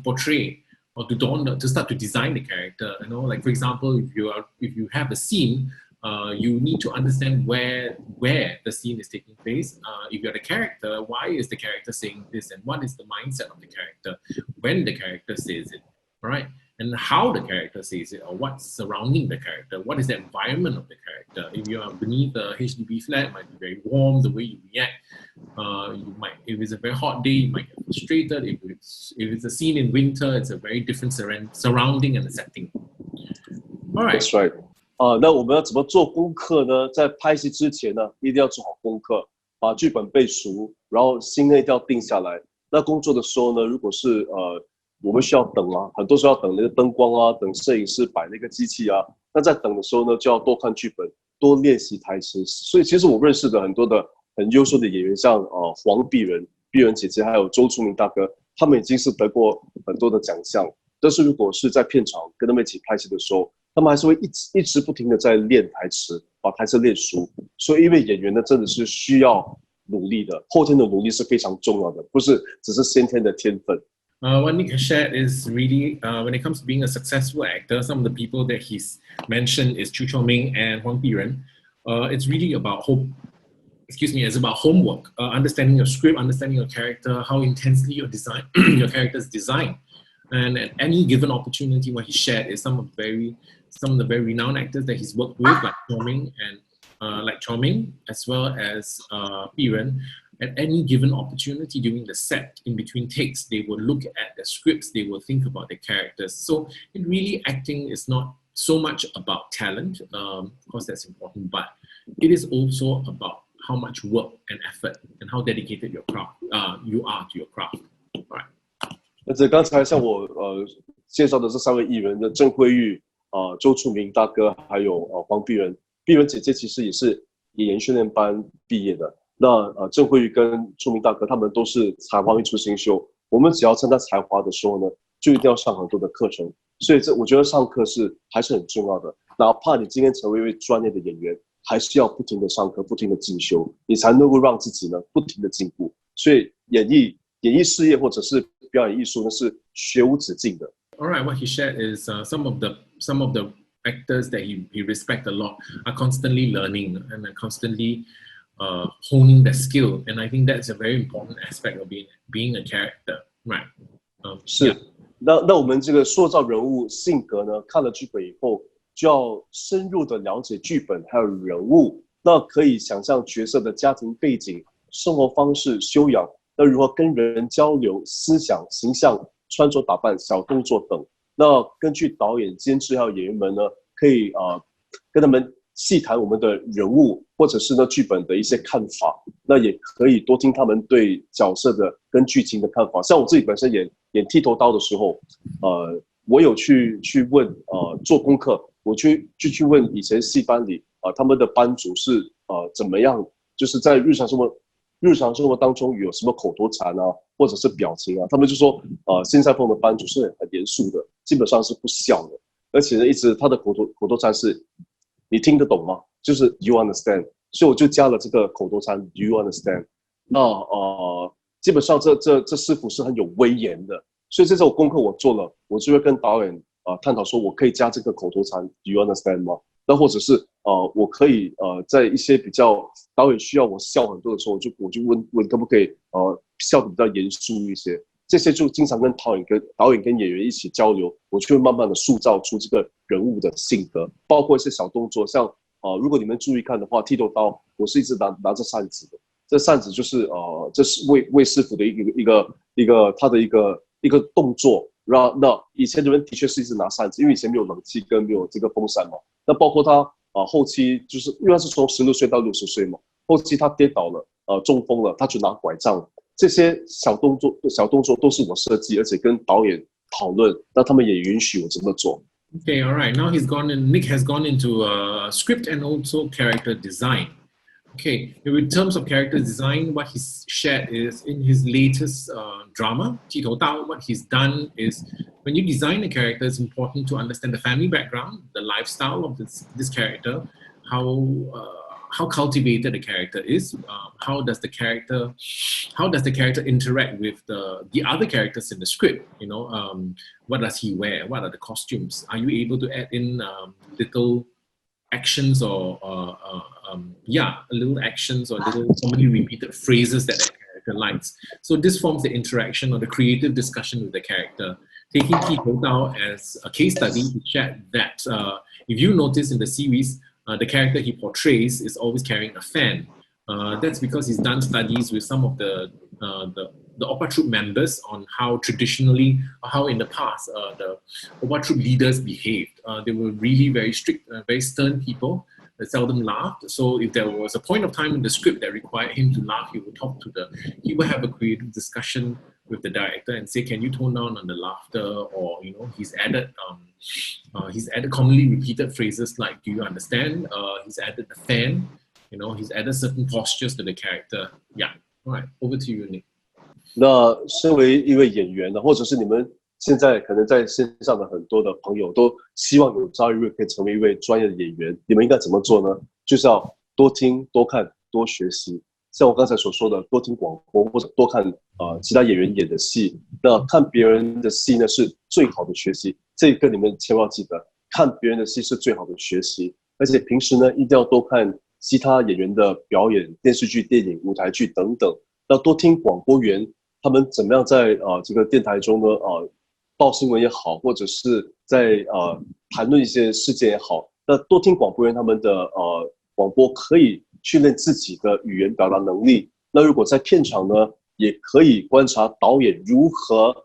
portray or to start to design the character. Like for example, if you have a scene You need to understand where the scene is taking place. If you're the character, why is the character saying this, and what is the mindset of the character when the character says it, right? And how the character says it, or what's surrounding the character. What is the environment of the character? If you are beneath a HDB flat, it might be very warm. The way you react, you might. If it's a very hot day, you might get frustrated. If it's a scene in winter, it's a very different surrounding and the setting. All right. That's right. 那我们要怎么做功课呢？在拍戏之前呢，一定要做好功课，把剧本背熟，然后心呢一定要定下来。那工作的时候呢，如果是我们需要等啊，很多时候要等那个灯光啊，等摄影师摆那个机器啊。那在等的时候呢，就要多看剧本，多练习台词。所以其实我认识的很多的很优秀的演员，像黄碧人姐姐，还有周初明大哥，他们已经是得过很多的奖项。但是如果是在片场跟他们一起拍戏的时候，他们还是会一直不停的在练台词，把台词练熟。所以因为演员呢，真的是需要努力的，后天的努力是非常重要的，不是只是先天的天分。What Nick has shared is really, when it comes to being a successful actor, some of the people that he's mentioned is Chu Chong-ming and Huang Biren. It's really about it's about homework, understanding your script, understanding your character, how intensely your character is designed. And at any given opportunity, what he shared is some of the very renowned actors that he's worked with, like Chong-ming, as well as Biren. At any given opportunity during the set, in between takes, they will look at the scripts, they will think about the characters. So really, acting is not so much about talent, of course that's important, but it is also about how much work and effort and how dedicated you are to your craft. All right. 而且刚才像我介绍的这三位艺人的郑慧玉、周初明大哥，还有黄碧人姐姐，其实也是演员训练班毕业的。那郑慧玉跟初明大哥他们都是才华一出新秀，我们只要趁他才华的时候呢，就一定要上很多的课程。所以我觉得上课还是很重要的。哪怕你今天成为一位专业的演员，还是要不停的上课，不停的进修，你才能够让自己呢不停的进步。所以演艺事业或者是表演艺术呢是学无止境的。All right, what he shared is some of the actors that he respects a lot are constantly learning and are constantly honing their skill, and I think that's a very important aspect of being a character, right? 是。那我们这个塑造人物性格呢，看了剧本以后，就要深入的了解剧本还有人物，那可以想象角色的家庭背景、生活方式、修养，那如何跟人交流、思想、形象、穿着打扮、小动作等。那根据导演、监制还有演员们呢，可以跟他们细谈我们的人物或者是呢剧本的一些看法，那也可以多听他们对角色的跟剧情的看法。像我自己本身演剃头刀的时候，我有去问做功课，我去问以前戏班里他们的班主是怎么样，就是在日常生活当中有什么口头禅啊，或者是表情啊，他们就说新赛风的班主是很严肃的，基本上是不笑的，而且呢一直他的口头禅是你听得懂吗？就是 you understand， 所以我就加了这个口头禅 you understand。那基本上这师傅是很有威严的，所以这种功课我做了，我就会跟导演探讨说，我可以加这个口头禅 you understand 吗？那或者是我可以在一些比较导演需要我笑很多的时候，我就问可不可以笑得比较严肃一些。这些就经常跟导演跟演员一起交流，我就会慢慢的塑造出这个人物的性格，包括一些小动作，像如果你们注意看的话，剃头刀我是一直拿着扇子的，这扇子就是这是魏师傅的一个他的一个动作。那以前的人的确是一直拿扇子，因为以前没有冷气跟没有这个风扇嘛。那包括他后期就是因为他是从16岁到60岁嘛，后期他跌倒了中风了，他就拿拐杖。这些小动作都是我设计，而且跟导演讨论，那他们也允许我这么做。Okay, all right. Now Nick has gone into script and also character design. Okay, in terms of character design, what he's shared is in his latest drama, Tito Tao, what he's done is when you design a character, it's important to understand the family background, the lifestyle of this character, how cultivated the character is, how does the character interact with the other characters in the script, what does he wear, what are the costumes, are you able to add in little actions or little actions or little commonly repeated phrases that the character likes. So this forms the interaction or the creative discussion with the character. Taking Ki Hou Dao as a case study, he shared that if you notice in the series, the character he portrays is always carrying a fan. That's because he's done studies with some of the opera troupe members on how traditionally, how in the past, the opera troupe leaders behaved. They were really very strict, very stern people that seldom laughed. So if there was a point of time in the script that required him to laugh, he would have a creative discussion with the director and say, can you tone down on the laughter? Or, he's added commonly repeated phrases like, do you understand? He's added the fan, he's added certain postures to the character. Yeah. All right, over to you, Nick. 那身为一位演员呢，或者是你们现在可能在线上的很多的朋友都希望有朝一日可以成为一位专业的演员，你们应该怎么做呢？就是要多听、多看、多学习。像我刚才所说的，多听广播或者多看其他演员演的戏。那看别人的戏呢是最好的学习，这个你们千万要记得，看别人的戏是最好的学习。而且平时呢一定要多看其他演员的表演，电视剧、电影、舞台剧等等。那多听广播员。他们怎么样在这个电台中呢报新闻也好，或者是在谈论一些事件也好，那多听广播员他们的广播可以训练自己的语言表达能力。那如果在片场呢，也可以观察导演如何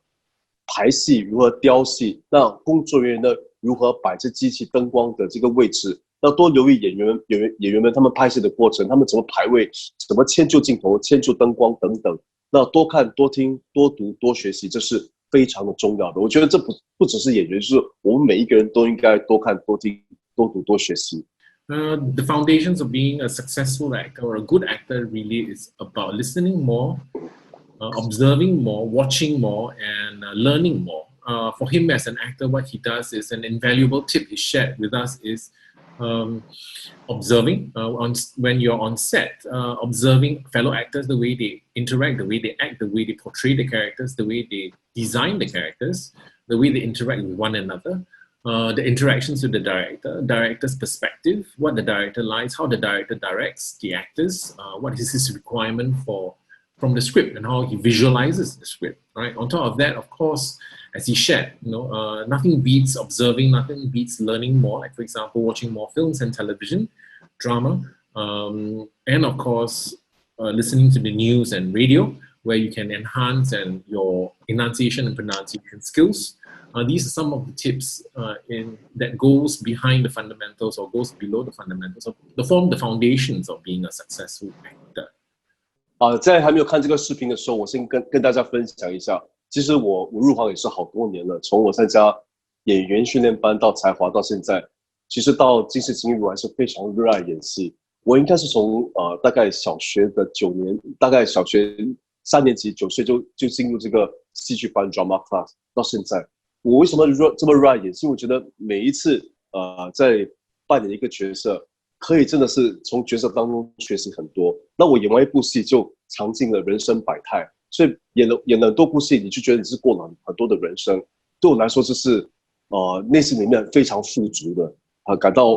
排戏，如何雕戏，那工作人员呢如何摆置机器灯光的这个位置。要多留意演员们他们拍戏的过程，他们怎么排位，怎么迁就镜头、迁就灯光等等。那多看、多听、多读、多学习，这是非常的重要的。我觉得这不只是演员，就是我们每一个人都应该多看、多听、多读、多学习。The foundations of being a successful actor or a good actor really is about listening more, observing more, watching more, and learning more. For him as an actor, what he does is an invaluable tip he shared with us is observing when you're on set, observing fellow actors, the way they interact, the way they act, the way they portray the characters, the way they design the characters, the way they interact with one another, the interactions with the director's perspective, what the director likes, how the director directs the actors, what is his requirement from the script and how he visualizes the script, right? On top of that, of course, as he shared, nothing beats observing, nothing beats learning more, like for example, watching more films and television, drama, and of course, listening to the news and radio, where you can enhance your enunciation and pronunciation skills. These are some of the tips that goes behind the fundamentals or goes below the fundamentals of form the foundations of being a successful actor. 在还没有看这个视频的时候，我先跟大家分享一下。其实我入行也是好多年了，从我参加演员训练班到才华到现在，其实到今时今日我还是非常热爱演戏。我应该是从大概小学的9年，大概小学3年级9岁就进入这个戏剧班 drama class 到现在。我为什么这么热爱演戏？我觉得每一次在扮演一个角色，可以真的是从角色当中学习很多。那我演完一部戏就尝尽了人生百态。所以演了很多部戏，你就觉得你是过了很多的人生。对我来说，这是内心里面非常富足的，感到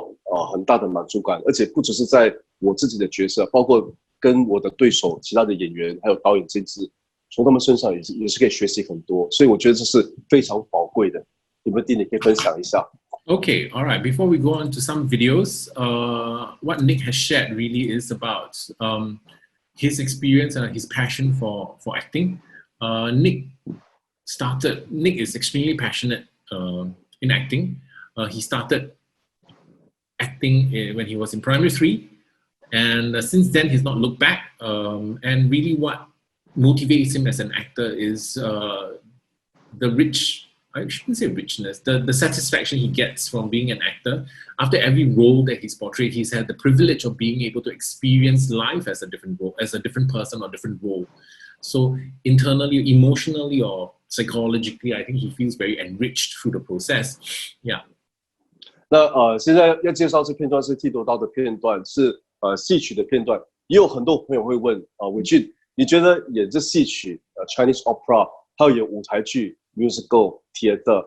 很大的满足感。而且不只是在我自己的角色，包括跟我的对手、其他的演员还有导演监制，从他们身上也是可以学习很多。所以我觉得这是非常宝贵的。你们弟弟可以分享一下。Okay, all right. Before we go on to some videos, what Nick has shared really is about his experience and his passion for acting. Nick is extremely passionate in acting. He started acting when he was in primary 3, and since then he's not looked back. And really what motivates him as an actor is I shouldn't say richness, the satisfaction he gets from being an actor. After every role that he's portrayed, he's had the privilege of being able to experience life as a different role, as a different person or different role. So internally, emotionally, or psychologically, I think he feels very enriched through the process. Yeah. 那现在要介绍这片段是剃头刀的片段，是戏曲的片段。也有很多朋友会问伟俊，你觉得演这戏曲Chinese opera， 还有演舞台剧 musical theater，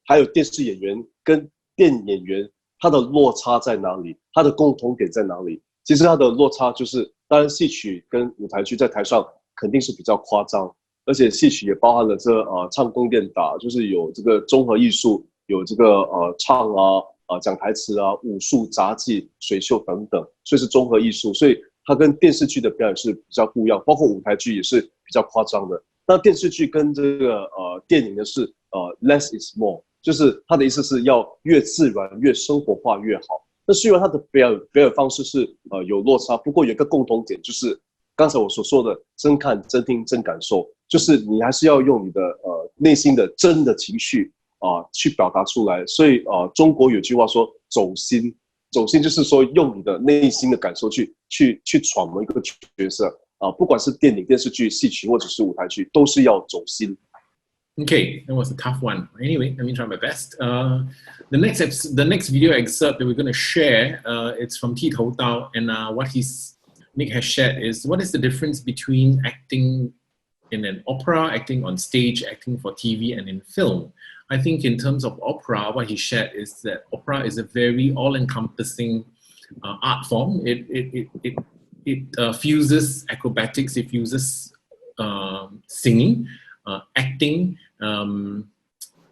还有电视演员跟电影演员，它的落差在哪里，它的共同点在哪里。其实它的落差就是，当然戏曲跟舞台剧在台上肯定是比较夸张，而且戏曲也包含了唱功练打，就是有这个综合艺术，有这个唱讲台词啊、武术、杂技、水袖等等，所以是综合艺术，所以它跟电视剧的表演是比较不一样，包括舞台剧也是比较夸张的。那电视剧跟这个电影的是less is more， 就是它的意思是要越自然、越生活化越好。那虽然它的表演方式是有落差，不过有一个共同点，就是刚才我所说的真看、真听、真感受，就是你还是要用你的内心的真的情绪去表达出来。所以中国有句话说走心，走心就是说用你的内心的感受去揣摩一个角色不管是电影、电视剧、戏曲或者是舞台剧，都是要走心。Okay, that was a tough one. Anyway, let me try my best. The next video excerpt that we're going to share, it's from Ti Tou Dao, and what Nick has shared is what is the difference between acting in an opera, acting on stage, acting for TV, and in film. I think in terms of opera, what he shared is that opera is a very all-encompassing art form. It fuses acrobatics, it fuses singing, acting,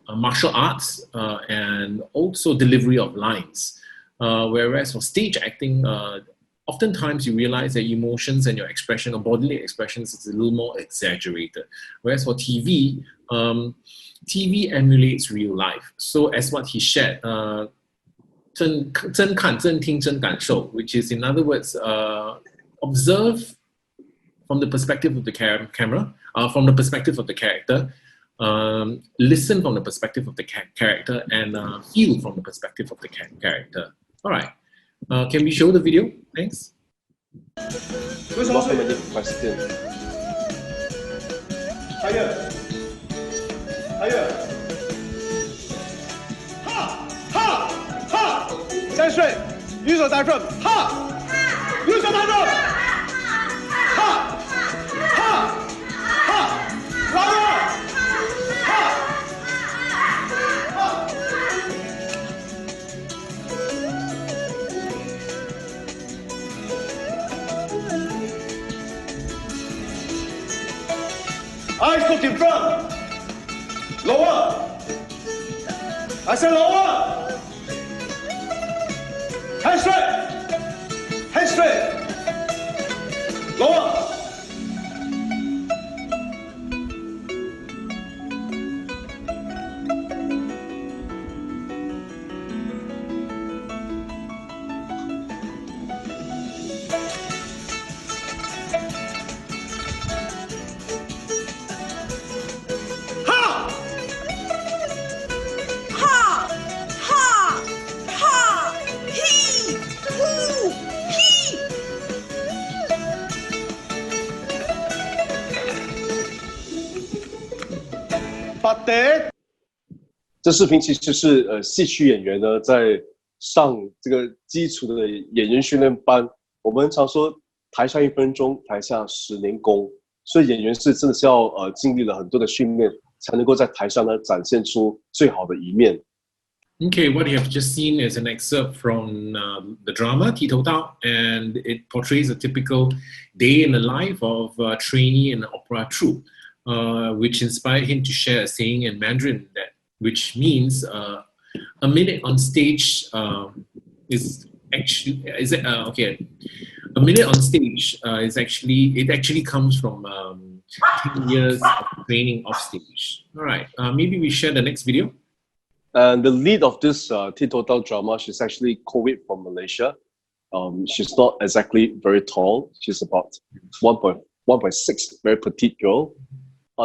martial arts, and also delivery of lines. Whereas for stage acting, oftentimes you realize that emotions and your expression or bodily expressions is a little more exaggerated. Whereas for TV, TV emulates real life. So as what he shared, 真看,真听,真感受, which is in other words, observe from the perspective of the camera, from the perspective of the character, listen from the perspective of the character, and feel from the perspective of the character. All right. Can we show the video? Thanks. Welcome question. Higher. Ha! Ha! Ha! 3岁，举手答顺。哈！举手答顺。哈！哈！哈！老二。哈！哈！ Eyes look in front. Lower. I said lower. Hands straight. Hands straight. Lower.这视频其实是戏曲演员呢在上这个基础的演员训练班。我们常说台上1分钟，台下10年功，所以演员是真的是要经历了很多的训练，才能够在台上呢展现出最好的一面。Okay, what you have just seen is an excerpt from the drama Ti Tou Dao, and it portrays a typical day in the life of a trainee in an opera troupe, which inspired him to share a saying in Mandarin which means a minute on stage is actually a minute on stage it actually comes from 10 years of training off stage. All right, maybe we share the next video. And the lead of this Ti Tou Dao drama, she's actually co-ed from Malaysia. She's not exactly very tall. She's about 1.6, very petite girl.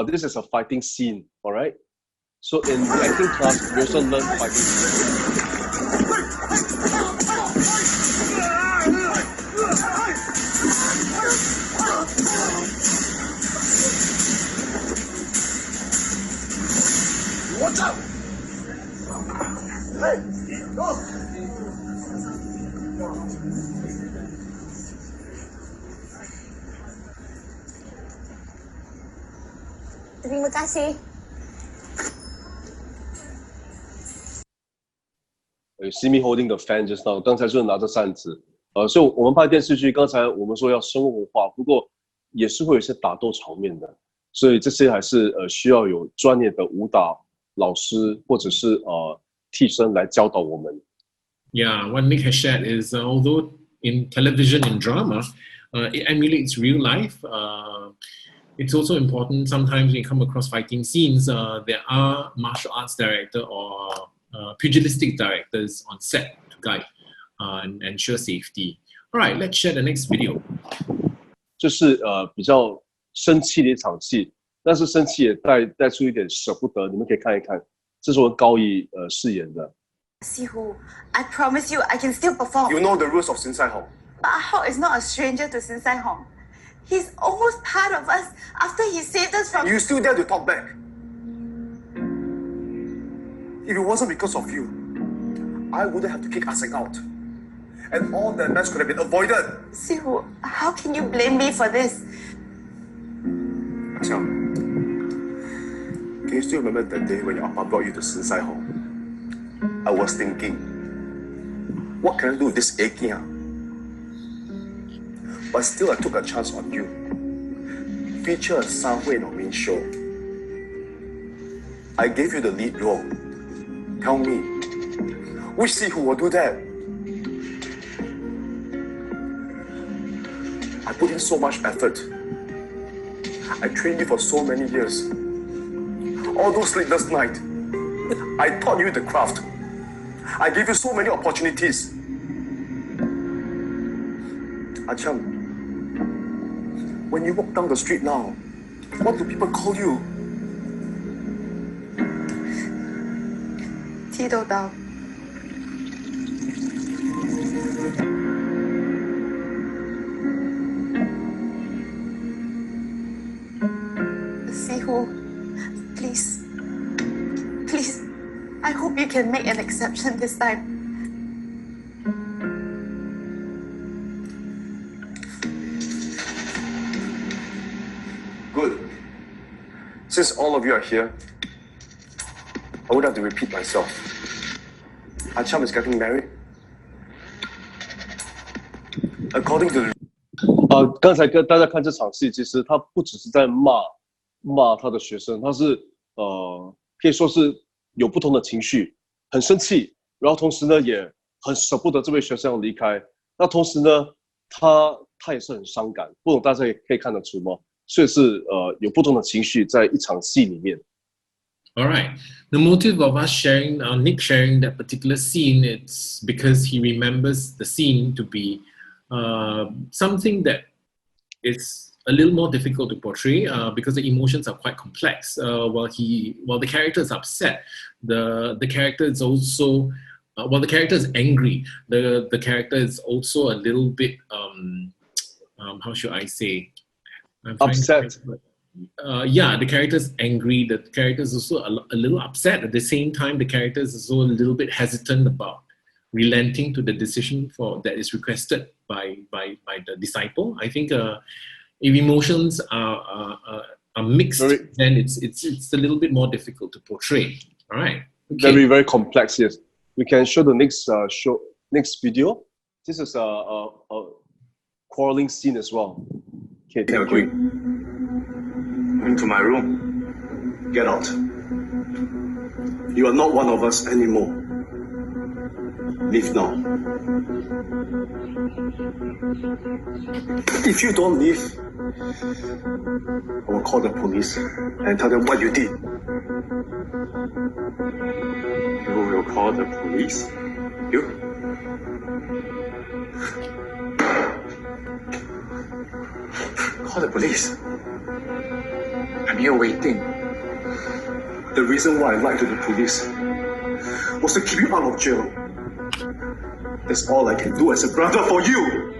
This is a fighting scene, all right? So in the acting class, we also learn fighting. Watch out! Hey, go! Terima kasih. see me holding the fan just now， 刚才就是拿着扇子。所以我们拍电视剧，刚才我们说要生活化，不过也是会有一些打斗场面的，所以这些还是需要有专业的武打老师或者是替身来教导我们。Yeah, what Nick has shared is although in television and drama, it emulates real life. It's also important sometimes when you come across fighting scenes, there are martial arts director or pugilistic directors on set to guide and ensure safety. All right, let's share the next video. 这是比较生气的一场戏，但是生气也带出一点舍不得，你们可以看一看，这是我高一饰演的。Sihu, I promise you I can still perform. You know the rules of Sin Sai Hong. But Ahok is not a stranger to Sin Sai Hong. He's almost part of us after he saved us from... You still dare to talk back. If it wasn't because of you, I wouldn't have to kick Asek out. And all that mess could have been avoided. Sihu, how can you blame me for this? Xiao, can you still remember that day when your Appa brought you to Sin Sai Hong? I was thinking, what can I do with this aching? But still I took a chance on you. Feature a San Hui Nong Min show. I gave you the lead role. Tell me, which Sihu will do that? I put in so much effort. I trained you for so many years. All those sleepless nights, I taught you the craft. I gave you so many opportunities. Acham, when you walk down the street now, what do people call you? Tito Dao. Sihu, please. Please, I hope you can make an exception this time. Good. Since all of you are here, I would have to repeat myself. Acham is getting married. According to the... 刚才跟大家看这场戏，其实他不只是在骂他的学生，他是可以说是有不同的情绪，很生气，然后同时呢也很舍不得这位学生要离开。那同时呢，他也是很伤感，不懂大家也可以看得出吗？所以是有不同的情绪在一场戏里面。All right. The motive of us sharing, Nick sharing that particular scene, it's because he remembers the scene to be something that is a little more difficult to portray because the emotions are quite complex. While the character is upset, the character is also while the character is angry, the character is also a little bit how should I say? Upset. Yeah, the character is angry. The character is also a little upset. At the same time, the character is also a little bit hesitant about relenting to the decision that is requested by the disciple. I think if emotions are mixed, then it's a little bit more difficult to portray. All right. Okay. Very, very complex. Yes, we can show the next video. This is a quarreling scene as well. Okay, thank you. Into my room. Get out. You are not one of us anymore. Leave now. If you don't leave, I will call the police and tell them what you did. You will call the police? You? Call the police. I'm here waiting. The reason why I lied to the police was to keep you out of jail. That's all I can do as a brother for you.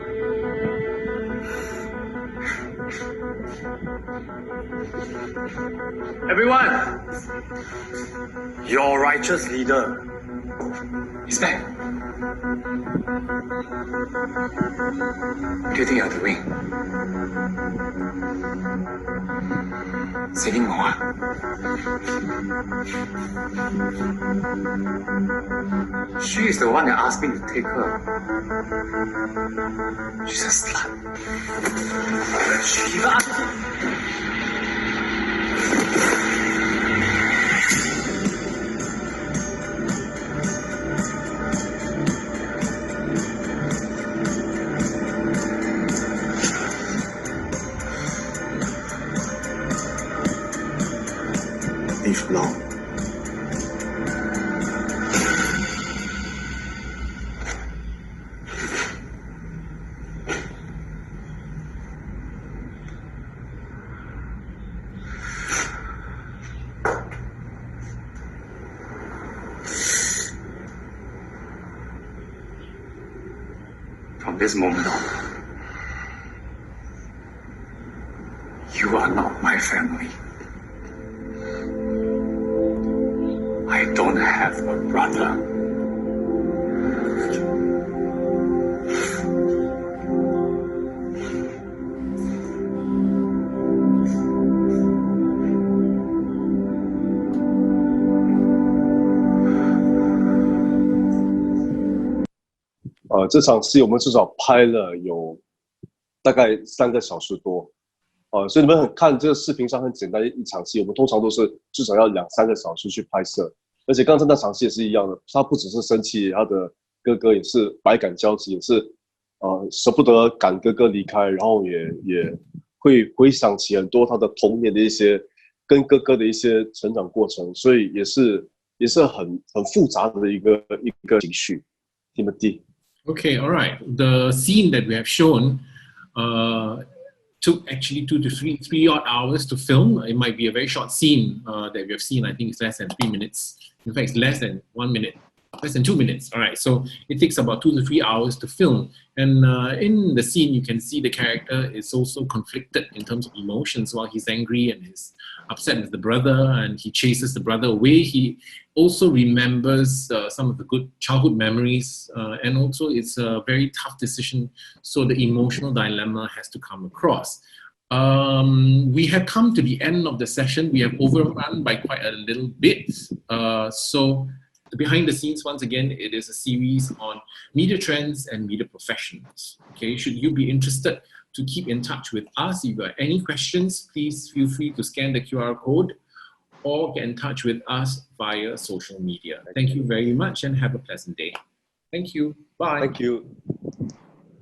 Everyone, your righteous leader He's back. 決定有條 wing。死經我啊 ！She is the one that asked me to take her. She's a slut. She even asked me. Leave alone. From this moment on, you are not my family. I don't have a brother. 这场戏我们至少拍了有大概3个小时多，所以你们看这个视频上很简单一场戏，我们通常都是至少要2-3个小时去拍摄。而且刚才那场戏也是一样的，他不只是生气，他的哥哥也是百感交集，也是舍不得赶哥哥离开，然后也会回想起很多他的童年的一些跟哥哥的一些成长过程，所以也是很复杂的一个情绪。Timothy. Okay, all right. The scene that we have shown took actually 2 to 3 odd hours to film. It might be a very short scene that we have seen. I think it's less than 3 minutes. In fact, it's less than 1 minute, less than 2 minutes. All right, so it takes about 2 to 3 hours to film. And in the scene, you can see the character is also conflicted in terms of emotions. While he's angry and he's upset with the brother and he chases the brother away, he also remembers some of the good childhood memories. And also it's a very tough decision. So the emotional dilemma has to come across. We have come to the end of the session. We have overrun by quite a little bit. So behind the scenes, once again, it is a series on media trends and media professionals. Okay, should you be interested to keep in touch with us, if you have any questions, please feel free to scan the QR code or get in touch with us via social media. Thank you very much and have a pleasant day. Thank you. Bye. Thank you.